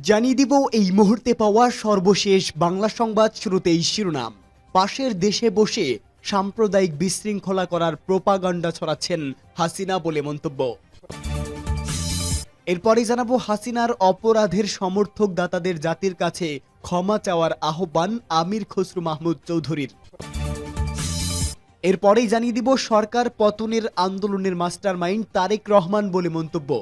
জানিয়ে দিব এই মুহূর্তে পাওয়া সর্বশেষ বাংলা সংবাদ। শুরুতেই শিরোনাম। পাশের দেশে বসে সাম্প্রদায়িক বিশৃঙ্খলা করার প্রোপাগান্ডা ছড়াচ্ছেন হাসিনা বলে মন্তব্য। এরপরে জানাবো হাসিনার অপরাধের সমর্থক দাতাদের জাতির কাছে ক্ষমা চাওয়ার আহ্বান আমির খসরু মাহমুদ চৌধুরীর। এরপরেই জানিয়ে দিব সরকার পতনের আন্দোলনের মাস্টারমাইন্ড তারেক রহমান বলে মন্তব্য।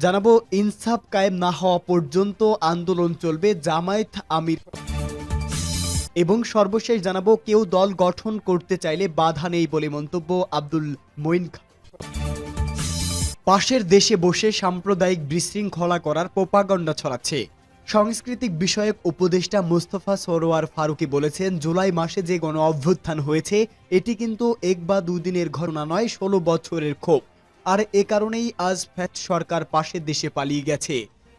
জানাবো ইনসাফ কায়েম না হওয়া পর্যন্ত আন্দোলন চলবে জামায়াত আমির। এবং সর্বশেষ জানাবো কেউ দল গঠন করতে চাইলে বাধা নেই বলে মন্তব্য আব্দুল মঈন খান। পাশের দেশে বসে সাম্প্রদায়িক বিশৃঙ্খলা করার প্রোপাগান্ডা ছড়াচ্ছে। সাংস্কৃতিক বিষয়ক উপদেষ্টা মোস্তফা সরোয়ার ফারুকী বলেছেন, জুলাই মাসে যে গণ অভ্যুত্থান হয়েছে এটি কিন্তু এক বা দুদিনের ঘটনা নয়, 16 বছরের ক্ষোভ। আর এ কারণেই আজ ফ্যাসিস্ট সরকার পাশের দেশে পালিয়ে গেছে।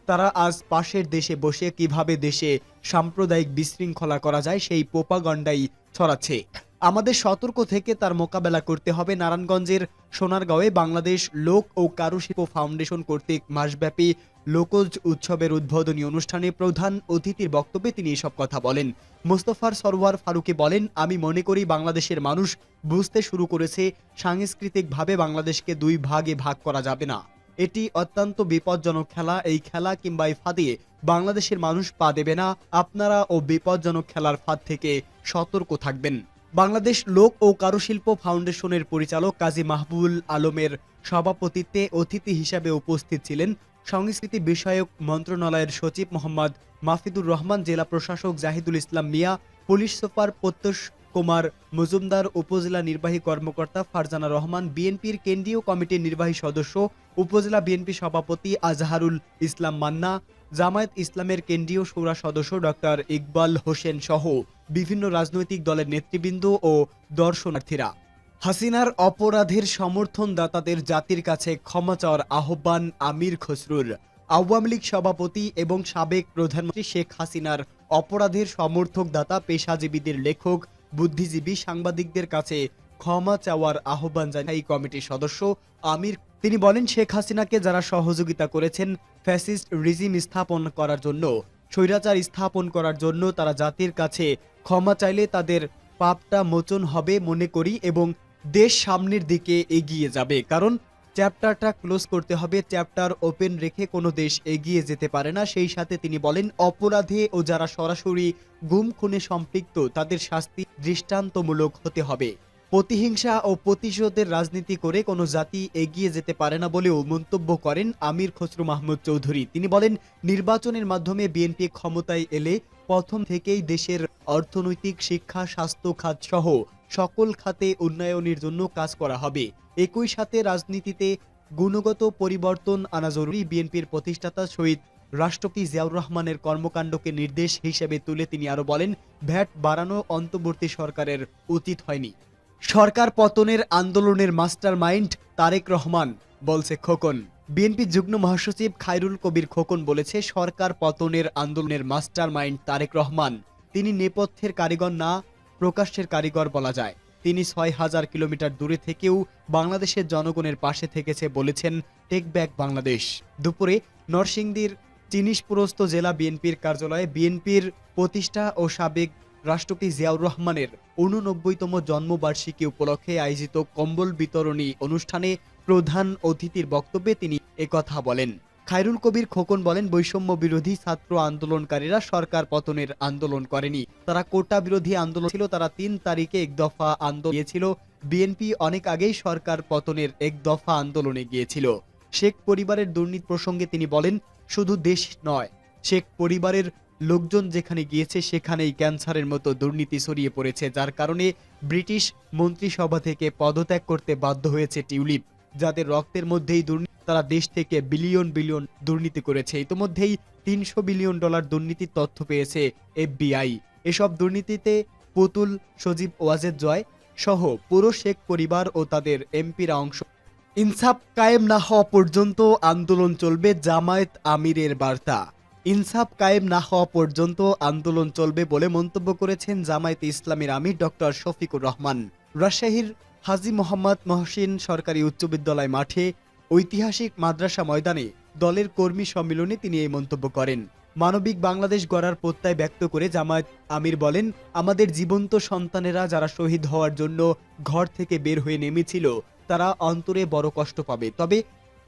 তারা আজ পাশের দেশে বসে কিভাবে দেশে সাম্প্রদায়িক বিশৃঙ্খলা করা যায় সেই প্রোপাগান্ডাই ছড়াচ্ছে। আমাদের সতর্ক থেকে তার মোকাবেলা করতে হবে। নারায়ণগঞ্জের সোনারগাঁওয়ে বাংলাদেশ লোক ও কারুশিল্প ফাউন্ডেশন কর্তৃক মাসব্যাপী লোকজ উৎসবের উদ্বোধনী অনুষ্ঠানে প্রধান অতিথির বক্তব্যে তিনি এসব কথা বলেন। মোস্তফার সরোয়ার ফারুকী বলেন, আমি মনে করি বাংলাদেশের মানুষ বুঝতে শুরু করেছে সাংস্কৃতিকভাবে বাংলাদেশকে দুই ভাগে ভাগ করা যাবে না। এটি অত্যন্ত বিপজ্জনক খেলা। এই খেলা কিংবা এই ফাঁদে বাংলাদেশের মানুষ পা দেবে না। আপনারা ও বিপজ্জনক খেলার ফাঁদ থেকে সতর্ক থাকবেন। বাংলাদেশ লোক ও কারুশিল্প ফাউন্ডেশনের পরিচালক কাজী মাহবুবুল আলমের সভাপতিত্বে অতিথি হিসাবে উপস্থিত ছিলেন সংস্কৃতি বিষয়ক মন্ত্রণালয়ের সচিব মোহাম্মদ মাফিদুর রহমান, জেলা প্রশাসক জাহিদুল ইসলাম মিয়া, পুলিশ সুপার প্রত্যুষ কুমার মজুমদার, উপজেলা নির্বাহী কর্মকর্তা ফারজানা রহমান, বিএনপির কেন্দ্রীয় কমিটির নির্বাহী সদস্য, উপজেলা বিএনপি সভাপতি আজহারুল ইসলাম মান্না, জামায়াত ইসলামের কেন্দ্রীয় শুরা সদস্য ডক্টর ইকবাল হোসেন সহ বিভিন্ন রাজনৈতিক দলের নেতৃবৃন্দ ও দর্শনার্থীরা। হাসিনার অপরাধের সমর্থনদাতাদের জাতির কাছে ক্ষমা চাওয়ার আহ্বান আমির খসরুর। আওয়ামী লীগ সভাপতি এবং সাবেক প্রধানমন্ত্রী শেখ হাসিনার অপরাধের সমর্থকদাতা, পেশাজীবীদের, লেখক, বুদ্ধিজীবী, সাংবাদিকদের কাছে ক্ষমা চাওয়ার আহ্বান জানায় এই কমিটির সদস্য আমির। তিনি বলেন, শেখ হাসিনাকে যারা সহযোগিতা করেছেন ফ্যাসিস্ট রিজিম স্থাপন করার জন্য, স্বৈরাচার স্থাপন করার জন্য, তারা জাতির কাছে ক্ষমা চাইলে তাদের পাপটা মোচন হবে মনে করি এবং দেশ সামনের দিকে এগিয়ে যাবে। কারণ চ্যাপ্টারটা ক্লোজ করতে হবে, চ্যাপ্টার ওপেন রেখে কোনো দেশ এগিয়ে যেতে পারে না। সেই সাথে তিনি বলেন, অপরাধে ও যারা সরাসরি গুম খুনে সম্পৃক্ত তাদের শাস্তি দৃষ্টান্তমূলক হতে হবে। প্রতিহিংসা ও প্রতিশোধের রাজনীতি করে কোনো জাতি এগিয়ে যেতে পারে না বলেও মন্তব্য করেন আমির খসরু মাহমুদ চৌধুরী। তিনি বলেন, নির্বাচনের মাধ্যমে বিএনপি ক্ষমতায় এলে প্রথম থেকেই দেশের অর্থনৈতিক, শিক্ষা, স্বাস্থ্য খাত সহ সকল খাতে উন্নয়নের জন্য কাজ করা হবে। একই সাথে রাজনীতিতে গুণগত পরিবর্তন আনা জরুরি। বিএনপির প্রতিষ্ঠাতা শহীদ রাষ্ট্রপতি জিয়াউর রহমানের কর্মকাণ্ডকে নির্দেশ হিসেবে তুলে তিনি আরো বলেন, ভ্যাট বাড়ানো অন্তর্বর্তী সরকারের উচিত হয়নি। সরকার পতনের আন্দোলনের মাস্টারমাইন্ড তারেক রহমান, বলছে খোকন। বিএনপি যুগ্ম মহাসচিব খায়রুল কবির খোকন বলেছে, সরকার পতনের আন্দোলনের মাস্টারমাইন্ড তারেক রহমান। তিনি নেপথ্যের কারিগর না, প্রকাশ্যের কারিগর বলা যায়। তিনি 6000 কিলোমিটার দূরে থেকেও বাংলাদেশের জনগণের পাশে থেকেছে বলেছেন টেক ব্যাক বাংলাদেশ। দুপুরে নরসিংদীর চিনিশপুরস্থ জেলা বিএনপির কার্যালয়ে বিএনপির প্রতিষ্ঠা ও সাবেক রাষ্ট্রপতি জিয়াউর রহমানের 89তম জন্মবার্ষিকী উপলক্ষে আয়োজিত কম্বল বিতরণী অনুষ্ঠানে প্রধান অতিথির বক্তব্যে তিনি একথা বলেন। খায়রুল কবির খোকন বলেন, বৈষম্য বিরোধী ছাত্র আন্দোলনকারীরা সরকার পতনের আন্দোলন করেনি, তারা কোটা বিরোধী আন্দোলন ছিল। তারা 3 তারিখে এক দফা আন্দোলন গিয়েছিল। বিএনপি অনেক আগেই সরকার পতনের এক দফা আন্দোলনে গিয়েছিল। শেখ পরিবারের দুর্নীতি প্রসঙ্গে তিনি বলেন, শুধু দেশ নয়, শেখ পরিবারের লোকজন যেখানে গিয়েছে সেখানেই ক্যান্সারের মতো দুর্নীতি ছড়িয়ে পড়েছে, যার কারণে ব্রিটিশ মন্ত্রিসভা থেকে পদত্যাগ করতে বাধ্য হয়েছে টিউলিপ। যাদের রক্তের মধ্যেই দুর্নীতি, তারা দেশ থেকে বিলিয়ন বিলিয়ন দুর্নীতি করেছে। ইতোমধ্যেই $300 বিলিয়ন দুর্নীতির তথ্য পেয়েছে FBI। এসব দুর্নীতিতে পুতুল, সজীব ওয়াজেদ জয় সহ পুরো শেখ পরিবার ও তাদের এমপিরা অংশ। ইনসাফ কায়েম না হওয়া পর্যন্ত আন্দোলন চলবে, জামায়াত আমিরের বার্তা। ইনসাফ কায়েম না হওয়া পর্যন্ত আন্দোলন চলবে বলে মন্তব্য করেছেন জামায়াত ইসলামীর আমির ডক্টর শফিকুর রহমান। রাজশাহীর হাজী মোহাম্মদ মহসিন সরকারি উচ্চ বিদ্যালয় মাঠে ঐতিহাসিক মাদ্রাসা ময়দানে দলের কর্মী সম্মেলনে তিনি এই মন্তব্য করেন। মানবিক বাংলাদেশ গড়ার প্রত্যয় ব্যক্ত করে জামায়াত আমির বলেন, আমাদের জীবন্ত সন্তানেরা যারা শহীদ হওয়ার জন্য ঘর থেকে বের হয়ে নেমেছিল তারা অন্তরে বড় কষ্ট পাবে। তবে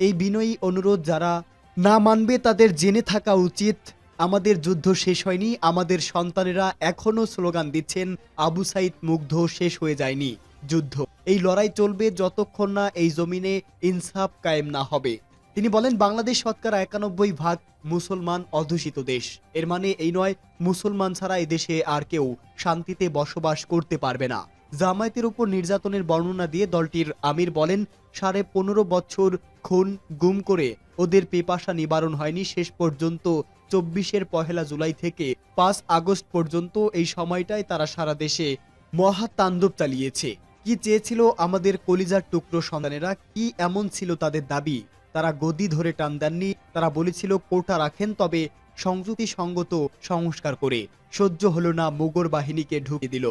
এই বিনয়ী অনুরোধ যারা না মানবে তাদের জেনে থাকা উচিত, আমাদের যুদ্ধ শেষ হয়নি, আমাদের সন্তানেরা এখনো স্লোগান দিচ্ছেন আবু সাইদ মুগ্ধ শেষ হয়ে যায়নি যুদ্ধ। এই লড়াই চলবে যতক্ষণ না এই জমিনে ইনসাফ কায়েম না হবে। তিনি বলেন, বাংলাদেশ শতকরা 91% মুসলমান অধ্যুষিত দেশ। এর মানে এই নয় মুসলমান ছাড়া এদেশে আর কেউ শান্তিতে বসবাস করতে পারবে না। জামায়াতের উপর নির্যাতনের বর্ণনা দিয়ে দলটির আমির বলেন, 15.5 বছর খুন গুম করে ওদের পিপাসা নিবারণ হয়নি। শেষ পর্যন্ত 24-এর 1 জুলাই থেকে 5 আগস্ট পর্যন্ত এই সময়টায় তারা সারা দেশে মহাতাণ্ডব চালিয়েছে। কি চেয়েছিল আমাদের কলিজার টুকরো সন্তানেরা? কি এমন ছিল তাদের দাবি? তারা গদি ধরে টান দেননি, তারা বলেছিল কোটা রাখেন, তবে সংযুক্তিসঙ্গত সংস্কার করে। সহ্য হলো না, মুগর বাহিনীকে ঢুকে দিল।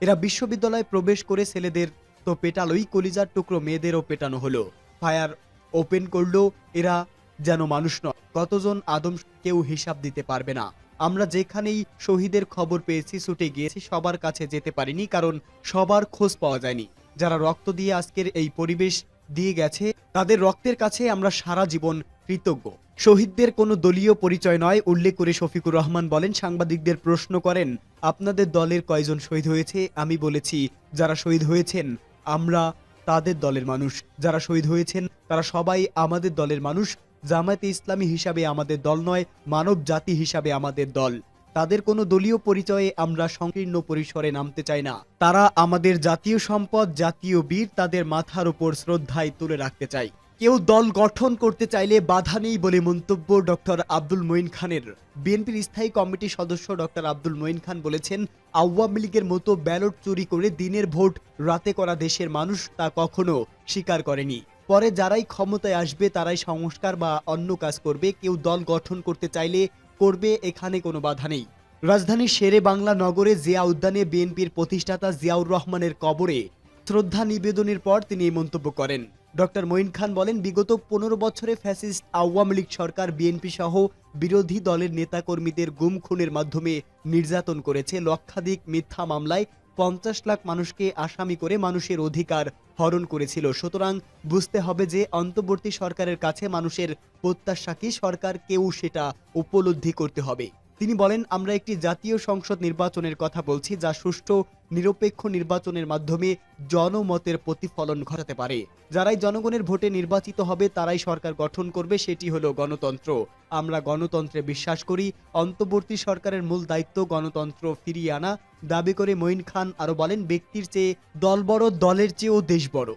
এরা বিশ্ববিদ্যালয়ে প্রবেশ করে ছেলেদের তো পেটালোই, কলিজার টুকরো মেয়েদেরও পেটানো হলো। ফায়ার ওপেন করলো। এরা যেন মানুষ নয়। কতজন আদম কেউ হিসাব দিতে পারবে না। আমরা যেখানেই শহীদের খবর পেয়েছি ছুটে গিয়েছি, সবার কাছে যেতে পারিনি, কারণ সবার খোঁজ পাওয়া যায়নি। যারা রক্ত দিয়ে আজকের এই পরিবেশ দিয়ে গেছে তাদের রক্তের কাছে আমরা সারা জীবন কৃতজ্ঞ। শহীদদের কোনো দলীয় পরিচয় নয় উল্লেখ করে শফিকুর রহমান বলেন, সাংবাদিকদের প্রশ্ন করেন, আপনাদের দলের কয়জন শহীদ হয়েছে? আমি বলেছি, যারা শহীদ হয়েছেন আমরা তাদের দলের মানুষ, যারা শহীদ হয়েছেন তারা সবাই আমাদের দলের মানুষ। জামায়াতে ইসলামী হিসাবে আমাদের দল নয়, মানব জাতি হিসাবে আমাদের দল। তাদের কোনো দলীয় পরিচয়ে আমরা সংকীর্ণ পরিসরে নামতে চাই না। তারা আমাদের জাতীয় সম্পদ, জাতীয় বীর, তাদের মাথার উপর শ্রদ্ধায় তুলে রাখতে চাই। কেউ দল গঠন করতে চাইলে বাধা নেই বলে মন্তব্য ডক্টর আব্দুল মঈন খানের। বিএনপির স্থায়ী কমিটির সদস্য ডক্টর আব্দুল মঈন খান বলেছেন, আওয়ামী লীগের মতো ব্যালট চুরি করে দিনের ভোট রাতে করা দেশের মানুষ তা কখনো স্বীকার করেনি। পরে যারাই ক্ষমতায় আসবে তারাই সংস্কার বা অন্য কাজ করবে। কেউ দল গঠন করতে চাইলে করবে, এখানে কোনো বাধা নেই। রাজধানীর শেরে বাংলা নগরে জিয়া উদ্যানে বিএনপির প্রতিষ্ঠাতা জিয়াউর রহমানের কবরে শ্রদ্ধা নিবেদনের পর তিনি এই মন্তব্য করেন। ডক্টর মঈন খান বলেন, বিগত 15 বছরে ফ্যাসিস্ট আওয়ামী লীগ সরকার বিএনপি সহ বিরোধী দলের নেতাকর্মীদের গুম খুনের মাধ্যমে নির্যাতন করেছে। লক্ষাধিক মিথ্যা মামলায় 50 লাখ মানুষকে আসামি করে মানুষের অধিকার হরণ করেছিল। সুতরাং বুঝতে হবে যে অন্তর্বর্তী সরকারের কাছে মানুষের প্রত্যাশা কি, সরকার কেউ সেটা উপলব্ধি করতে হবে। তিনি বলেন, আমরা একটি জাতীয় সংসদ নির্বাচনের কথা বলছি যা সুষ্ঠু নিরপেক্ষ নির্বাচনের মাধ্যমে জনমতের প্রতিফলন ঘটাতে পারে। যারাই জনগণের ভোটে নির্বাচিত হবে তারাই সরকার গঠন করবে, সেটি হলো গণতন্ত্র। আমরা গণতন্ত্রে বিশ্বাস করি। অন্তর্বর্তী সরকারের মূল দায়িত্ব গণতন্ত্র ফিরিয়ে আনা দাবি করে মঈন খান আরো বলেন, ব্যক্তির চেয়ে দল বড়, দলের চেয়েও দেশ বড়।